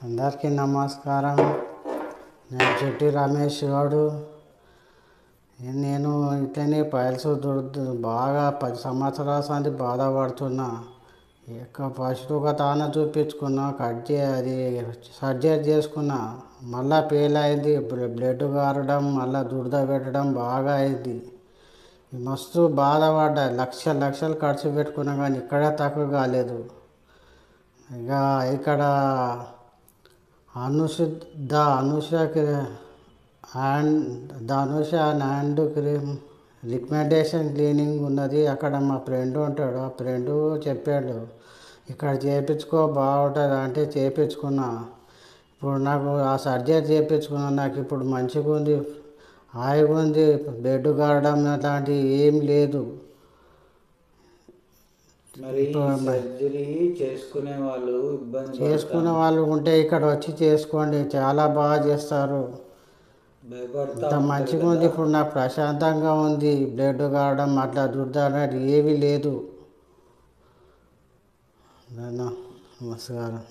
అందరికీ నమస్కారం. నేను చెట్టి రమేష్ గౌడు. నేను ఇట్లనే పైల్స్ బాగా 10 సంవత్సరాల సంది బాధపడుతున్నా. ఫస్ట్ ఒక తాన చూపించుకున్నా, అది సర్జరీ చేసుకున్నా. మళ్ళా ఫెయిల్ అయింది. బ్లడ్ కారడం, మళ్ళీ దురద పెట్టడం బాగా అయింది. మస్తు బాధపడ్డా. లక్షలు ఖర్చు పెట్టుకున్నా కానీ ఇక్కడ తక్కువ కాలేదు. ఇక్కడ Anusha hand cream recommendation cleaning ఉన్నది. అక్కడ మా ఫ్రెండ్ ఉంటాడు. ఆ ఫ్రెండ్ చెప్పాడు, ఇక్కడ చేయించుకో బాగుంటుంది అంటే చేయించుకున్నా. ఇప్పుడు నాకు ఆ సర్జరీ చేయించుకున్నా. నాకు ఇప్పుడు మంచిగా ఉంది, హాయిగా ఉంది. బెడ్ కారడం అట్లాంటివి ఏం లేదు. చేసుకునే వాళ్ళు ఉంటే ఇక్కడ వచ్చి చేసుకోండి, చాలా బాగా చేస్తారు. ఇంత మంచిగా ఉంది. ఇప్పుడు నాకు ప్రశాంతంగా ఉంది. బ్లడ్ కావడం అట్లా దురద అనేది ఏమీ లేదు. నమస్కారం.